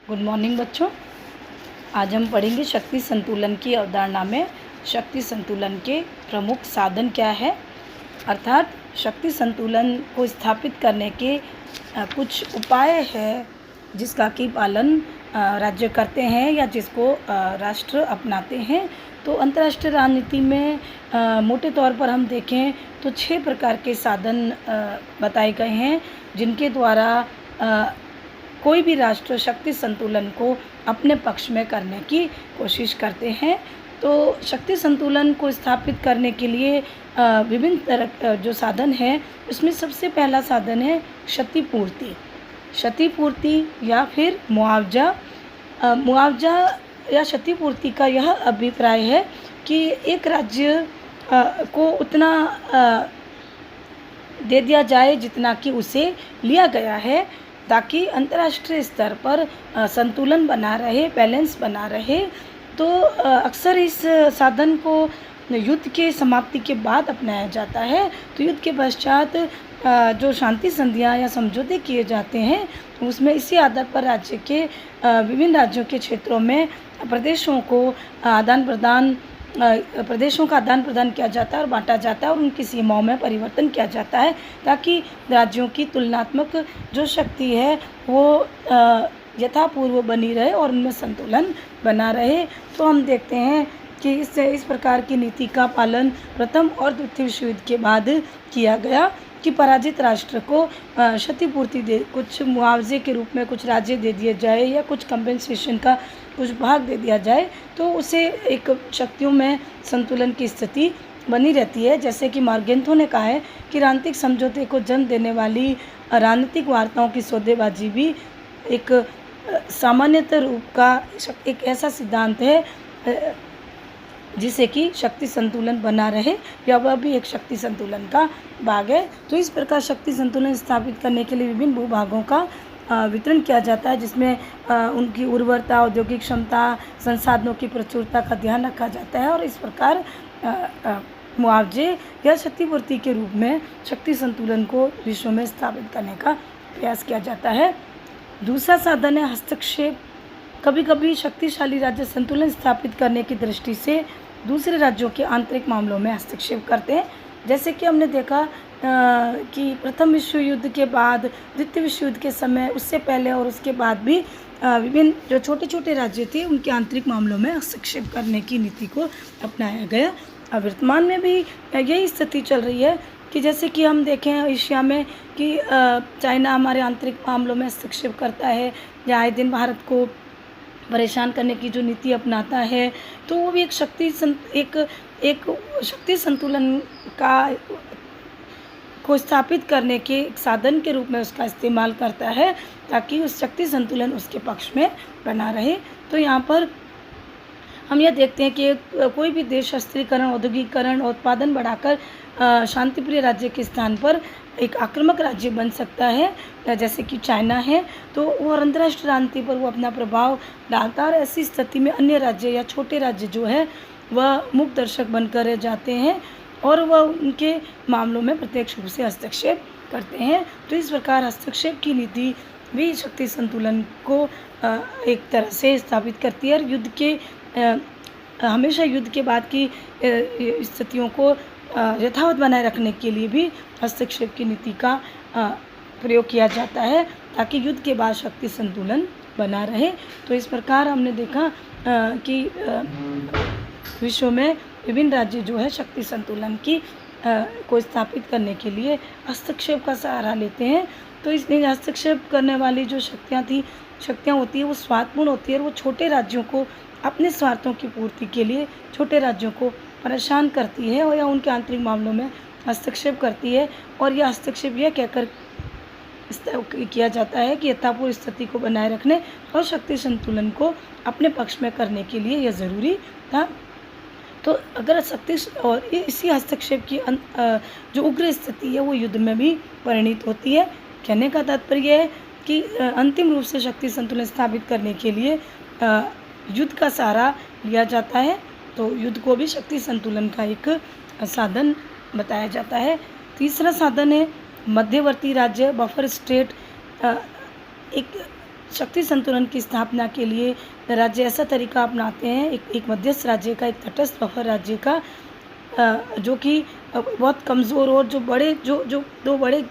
Good morning बच्चों। आज हम पढ़ेंगे शक्ति संतुलन की अवधारणा में शक्ति संतुलन के प्रमुख साधन क्या है, अर्थात शक्ति संतुलन को स्थापित करने के कुछ उपाय है जिसका कि पालन राज्य करते हैं या जिसको राष्ट्र अपनाते हैं। तो अंतर्राष्ट्रीय राजनीति में मोटे तौर पर हम देखें तो 6 प्रकार के साधन बताए गए हैं जिनके द्वारा कोई भी राष्ट्र शक्ति संतुलन को अपने पक्ष में करने की कोशिश करते हैं। तो शक्ति संतुलन को स्थापित करने के लिए विभिन्न तरह जो साधन है उसमें सबसे पहला साधन है क्षतिपूर्ति या फिर मुआवजा। मुआवजा या क्षतिपूर्ति का यह अभिप्राय है कि एक राज्य को उतना दे दिया जाए जितना कि उसे लिया गया है, ताकि अंतर्राष्ट्रीय स्तर पर संतुलन बना रहे, बैलेंस बना रहे। तो अक्सर इस साधन को युद्ध के समाप्ति के बाद अपनाया जाता है। तो युद्ध के पश्चात जो शांति संधियां या समझौते किए जाते हैं उसमें इसी आधार पर राज्य के विभिन्न राज्यों के क्षेत्रों में प्रदेशों का आदान प्रदान किया जाता है और बांटा जाता है और उनकी सीमाओं में परिवर्तन किया जाता है, ताकि राज्यों की तुलनात्मक जो शक्ति है वो यथापूर्व बनी रहे और उनमें संतुलन बना रहे। तो हम देखते हैं कि इस प्रकार की नीति का पालन प्रथम और द्वितीय विश्व युद्ध के बाद किया गया कि पराजित राष्ट्र को क्षतिपूर्ति दे, कुछ मुआवजे के रूप में कुछ राज्य दे दिए जाए या कुछ कंपेंसेशन का कुछ भाग दे दिया जाए, तो उसे एक शक्तियों में संतुलन की स्थिति बनी रहती है। जैसे कि मार्गेंथो ने कहा है कि राजनीतिक समझौते को जन्म देने वाली राजनीतिक वार्ताओं की सौदेबाजी भी एक सामान्यतः रूप का एक ऐसा सिद्धांत है जिससे कि शक्ति संतुलन बना रहे, या वह भी एक शक्ति संतुलन का भाग है। तो इस प्रकार शक्ति संतुलन स्थापित करने के लिए विभिन्न भूभागों का वितरण किया जाता है, जिसमें उनकी उर्वरता, औद्योगिक क्षमता, संसाधनों की प्रचुरता का ध्यान रखा जाता है और इस प्रकार मुआवजे या क्षतिपूर्ति के रूप में शक्ति संतुलन को विश्व में स्थापित करने का प्रयास किया जाता है। दूसरा साधन है हस्तक्षेप। कभी कभी शक्तिशाली राज्य संतुलन स्थापित करने की दृष्टि से दूसरे राज्यों के आंतरिक मामलों में हस्तक्षेप करते हैं। जैसे कि हमने देखा कि प्रथम विश्व युद्ध के बाद, द्वितीय विश्व युद्ध के समय, उससे पहले और उसके बाद भी विभिन्न जो छोटे छोटे राज्य थे उनके आंतरिक मामलों में हस्तक्षेप करने की नीति को अपनाया गया। वर्तमान में भी यही स्थिति चल रही है कि जैसे कि हम देखें एशिया में कि चाइना हमारे आंतरिक मामलों में हस्तक्षेप करता है या आए दिन भारत को परेशान करने की जो नीति अपनाता है, तो वो भी एक शक्ति संतुलन को स्थापित करने के एक साधन के रूप में उसका इस्तेमाल करता है, ताकि उस शक्ति संतुलन उसके पक्ष में बना रहे। तो यहाँ पर हम यह देखते हैं कि कोई भी देश शस्त्रीकरण, औद्योगिकरण और उत्पादन बढ़ाकर शांतिप्रिय राज्य के स्थान पर एक आक्रामक राज्य बन सकता है, जैसे कि चाइना है। तो वो अंतर्राष्ट्रीय राजनीति पर वो अपना प्रभाव डालता है और ऐसी स्थिति में अन्य राज्य या छोटे राज्य जो है वह मुक्त दर्शक बनकर रह जाते हैं और वह उनके मामलों में प्रत्यक्ष रूप से हस्तक्षेप करते हैं। तो इस प्रकार हस्तक्षेप की नीति भी शक्ति संतुलन को एक तरह से स्थापित करती है और युद्ध के हमेशा युद्ध के बाद की स्थितियों को यथावत बनाए रखने के लिए भी हस्तक्षेप की नीति का प्रयोग किया जाता है, ताकि युद्ध के बाद शक्ति संतुलन बना रहे। तो इस प्रकार हमने देखा कि विश्व में विभिन्न राज्य जो है शक्ति संतुलन की को स्थापित करने के लिए हस्तक्षेप का सहारा लेते हैं। तो इसलिए हस्तक्षेप करने वाली जो शक्तियाँ होती है वो स्वार्थपूर्ण होती है और वो छोटे राज्यों को अपने स्वार्थों की पूर्ति के लिए छोटे राज्यों को परेशान करती है और या उनके आंतरिक मामलों में हस्तक्षेप करती है। और यह हस्तक्षेप यह कहकर किया जाता है कि यथापूर्व स्थिति को बनाए रखने और शक्ति संतुलन को अपने पक्ष में करने के लिए यह ज़रूरी था। तो अगर शक्ति और इसी हस्तक्षेप की जो उग्र स्थिति है वो युद्ध में भी परिणित होती है। कहने का तात्पर्य है कि अंतिम रूप से शक्ति संतुलन स्थापित करने के लिए युद्ध का सहारा लिया जाता है। तो युद्ध को भी शक्ति संतुलन का एक साधन बताया जाता है। तीसरा साधन है मध्यवर्ती राज्य, बफर स्टेट। एक शक्ति संतुलन की स्थापना के लिए राज्य ऐसा तरीका अपनाते हैं, एक मध्यस्थ राज्य का, एक तटस्थ बफर राज्य का, जो कि बहुत कमज़ोर और जो दो बड़े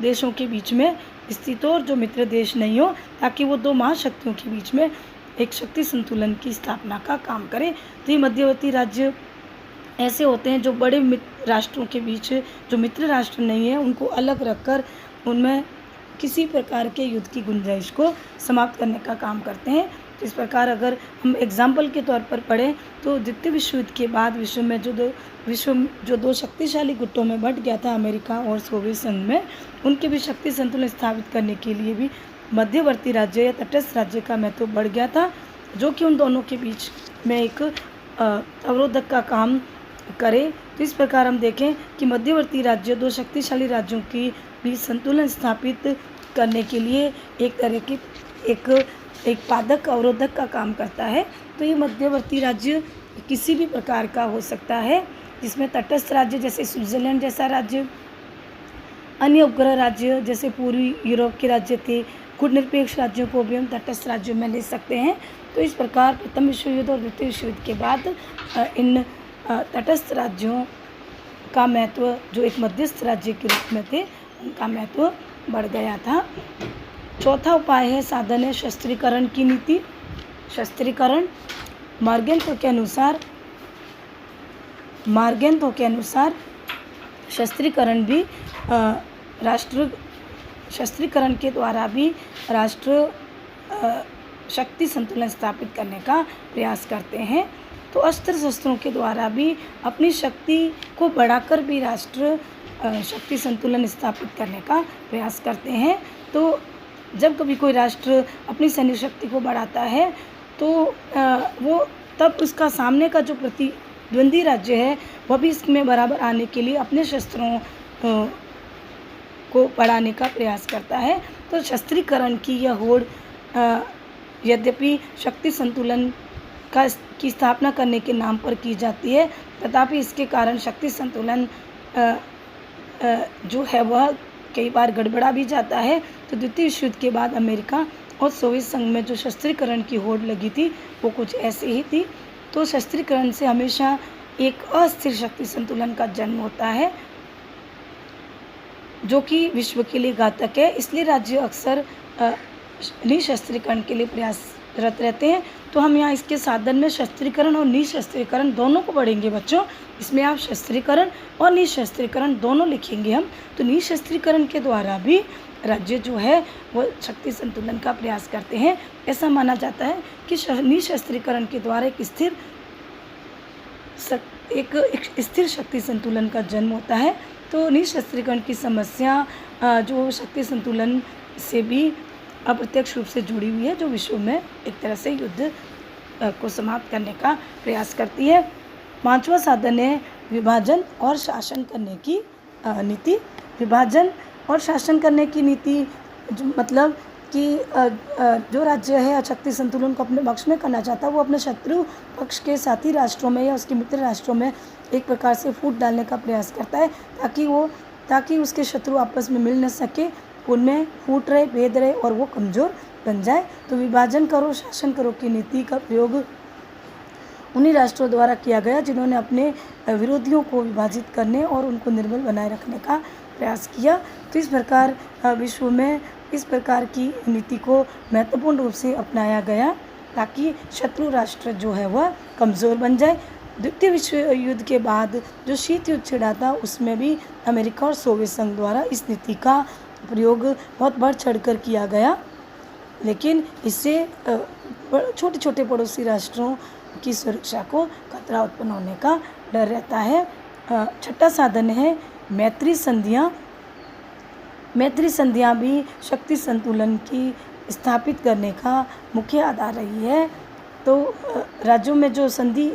देशों के बीच में स्थित हो और जो मित्र देश नहीं हो, ताकि वो दो महाशक्तियों के बीच में एक शक्ति संतुलन की स्थापना का काम करे। तो ये मध्यवर्ती राज्य ऐसे होते हैं जो बड़े राष्ट्रों के बीच, जो मित्र राष्ट्र नहीं है, उनको अलग रखकर उनमें किसी प्रकार के युद्ध की गुंजाइश को समाप्त करने का काम करते हैं। तो इस प्रकार अगर हम एग्जाम्पल के तौर पर पढ़ें तो द्वितीय विश्व युद्ध के बाद विश्व में जो दो शक्तिशाली गुटों में बंट गया था, अमेरिका और सोवियत संघ में, उनके भी शक्ति संतुलन स्थापित करने के लिए भी मध्यवर्ती राज्य या तटस्थ राज्य का महत्व बढ़ गया था, जो कि उन दोनों के बीच में एक अवरोधक का काम करे। तो इस प्रकार हम देखें कि मध्यवर्ती राज्य दो शक्तिशाली राज्यों की बीच संतुलन स्थापित करने के लिए एक तरह की एक पादक अवरोधक का काम करता है। तो ये मध्यवर्ती राज्य किसी भी प्रकार का हो सकता है, जिसमें तटस्थ राज्य जैसे स्विट्ज़रलैंड जैसा राज्य, अन्य उपग्रह राज्य जैसे पूर्वी यूरोप के राज्य थे, गुटनिरपेक्ष राज्यों को भी हम तटस्थ राज्यों में ले सकते हैं। तो इस प्रकार प्रथम विश्व युद्ध और द्वितीय विश्व युद्ध के बाद इन तटस्थ राज्यों का महत्व, जो एक मध्यस्थ राज्य के रूप में थे, उनका महत्व बढ़ गया था। चौथा उपाय है, साधन है शस्त्रीकरण की नीति। शस्त्रीकरण मार्गेंतो के अनुसार शस्त्रीकरण के द्वारा भी राष्ट्र शक्ति संतुलन स्थापित करने का प्रयास करते हैं। तो अस्त्र शस्त्रों के द्वारा भी अपनी शक्ति को बढ़ाकर भी राष्ट्र शक्ति संतुलन स्थापित करने का प्रयास करते हैं। तो जब कभी कोई राष्ट्र अपनी सैन्य शक्ति को बढ़ाता है तो वो तब उसका सामने का जो प्रतिद्वंदी राज्य है वह भी इसमें बराबर आने के लिए अपने शस्त्रों को बढ़ाने का प्रयास करता है। तो शस्त्रीकरण की यह होड़ यद्यपि शक्ति संतुलन की स्थापना करने के नाम पर की जाती है, तथापि इसके कारण शक्ति संतुलन जो है वह कई बार गड़बड़ा भी जाता है। तो द्वितीय विश्व युद्ध के बाद अमेरिका और सोवियत संघ में जो शस्त्रीकरण की होड़ लगी थी वो कुछ ऐसे ही थी। तो शस्त्रीकरण से हमेशा एक अस्थिर शक्ति संतुलन का जन्म होता है, जो कि विश्व के लिए घातक है। इसलिए राज्य अक्सर निशस्त्रीकरण के लिए प्रयासरत रहते हैं। तो हम यहाँ इसके साधन में शस्त्रीकरण और निशस्त्रीकरण दोनों को पढ़ेंगे बच्चों। इसमें आप शस्त्रीकरण और निशस्त्रीकरण दोनों लिखेंगे हम। तो निशस्त्रीकरण के द्वारा भी राज्य जो है वो शक्ति संतुलन का प्रयास करते हैं। ऐसा माना जाता है कि निशस्त्रीकरण के द्वारा एक स्थिर शक्ति संतुलन का जन्म होता है। तो निशस्त्रीकरण की समस्या जो शक्ति संतुलन से भी अप्रत्यक्ष रूप से जुड़ी हुई है, जो विश्व में एक तरह से युद्ध को समाप्त करने का प्रयास करती है। पांचवा साधन है विभाजन और शासन करने की नीति। विभाजन और शासन करने की नीति मतलब कि जो राज्य है शक्ति संतुलन को अपने पक्ष में करना चाहता है, वो अपने शत्रु पक्ष के साथी राष्ट्रों में या उसके मित्र राष्ट्रों में एक प्रकार से फूट डालने का प्रयास करता है, ताकि उसके शत्रु आपस में मिल न सके, उनमें फूट रहे, भेद रहे और वो कमज़ोर बन जाए। तो विभाजन करो शासन करो की नीति का प्रयोग उन्हीं राष्ट्रों द्वारा किया गया जिन्होंने अपने विरोधियों को विभाजित करने और उनको निर्बल बनाए रखने का प्रयास किया। तो इस प्रकार विश्व में इस प्रकार की नीति को महत्वपूर्ण रूप से अपनाया गया, ताकि शत्रु राष्ट्र जो है वह कमज़ोर बन जाए। द्वितीय विश्व युद्ध के बाद जो शीत युद्ध छिड़ा था, उसमें भी अमेरिका और सोवियत संघ द्वारा इस नीति का प्रयोग बहुत बढ़ चढ़कर किया गया, लेकिन इससे छोटे छोटे पड़ोसी राष्ट्रों की सुरक्षा को खतरा उत्पन्न होने का डर रहता है। छठा साधन है मैत्री संधियाँ। मैत्री संधियाँ भी शक्ति संतुलन की स्थापित करने का मुख्य आधार रही है। तो राज्यों में जो संधि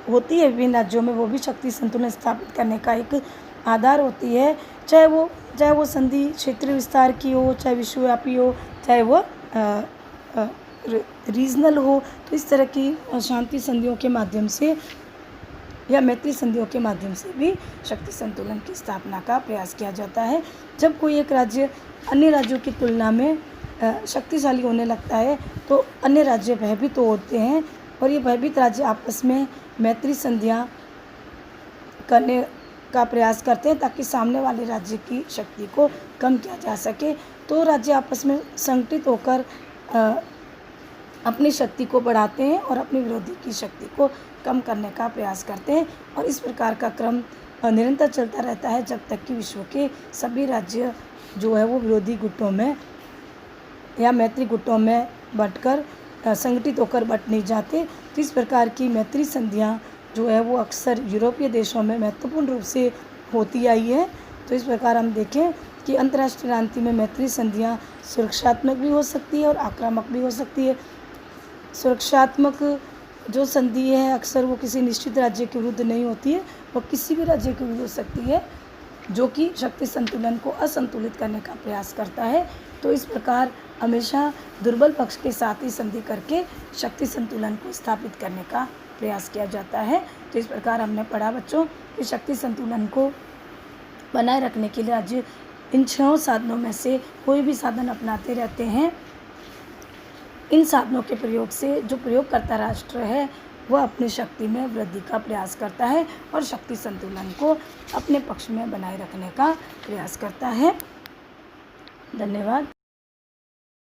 होती है विभिन्न राज्यों में, वो भी शक्ति संतुलन स्थापित करने का एक आधार होती है, चाहे वो संधि क्षेत्रीय विस्तार की हो, चाहे विश्वव्यापी हो, चाहे वो रीजनल हो। तो इस तरह की शांति संधियों के माध्यम से या मैत्री संधियों के माध्यम से भी शक्ति संतुलन की स्थापना का प्रयास किया जाता है। जब कोई एक राज्य अन्य राज्यों की तुलना में शक्तिशाली होने लगता है तो अन्य राज्य भयभीत होते हैं और ये भयभीत राज्य आपस में मैत्री संधियाँ करने का प्रयास करते हैं ताकि सामने वाले राज्य की शक्ति को कम किया जा सके। तो राज्य आपस में संगठित होकर अपनी शक्ति को बढ़ाते हैं और अपने विरोधी की शक्ति को कम करने का प्रयास करते हैं और इस प्रकार का क्रम निरंतर चलता रहता है जब तक कि विश्व के सभी राज्य जो है वो विरोधी गुटों में या मैत्री गुटों में बंटकर संगठित होकर बंट नहीं जाते। तो इस प्रकार की मैत्री संधियाँ जो है वो अक्सर यूरोपीय देशों में महत्वपूर्ण रूप से होती आई है। तो इस प्रकार हम देखें कि अंतर्राष्ट्रीय राजनीति में मैत्री संधियाँ सुरक्षात्मक भी हो सकती है और आक्रामक भी हो सकती है। सुरक्षात्मक जो संधि है अक्सर वो किसी निश्चित राज्य के विरुद्ध नहीं होती है, वो किसी भी राज्य के विरुद्ध हो सकती है जो कि शक्ति संतुलन को असंतुलित करने का प्रयास करता है। तो इस प्रकार हमेशा दुर्बल पक्ष के साथ ही संधि करके शक्ति संतुलन को स्थापित करने का प्रयास किया जाता है। तो इस प्रकार हमने पढ़ा बच्चों कि शक्ति संतुलन को बनाए रखने के लिए राज्य इन 6 साधनों में से कोई भी साधन अपनाते रहते हैं। इन साधनों के प्रयोग से जो प्रयोगकर्ता राष्ट्र है वह अपनी शक्ति में वृद्धि का प्रयास करता है और शक्ति संतुलन को अपने पक्ष में बनाए रखने का प्रयास करता है। धन्यवाद।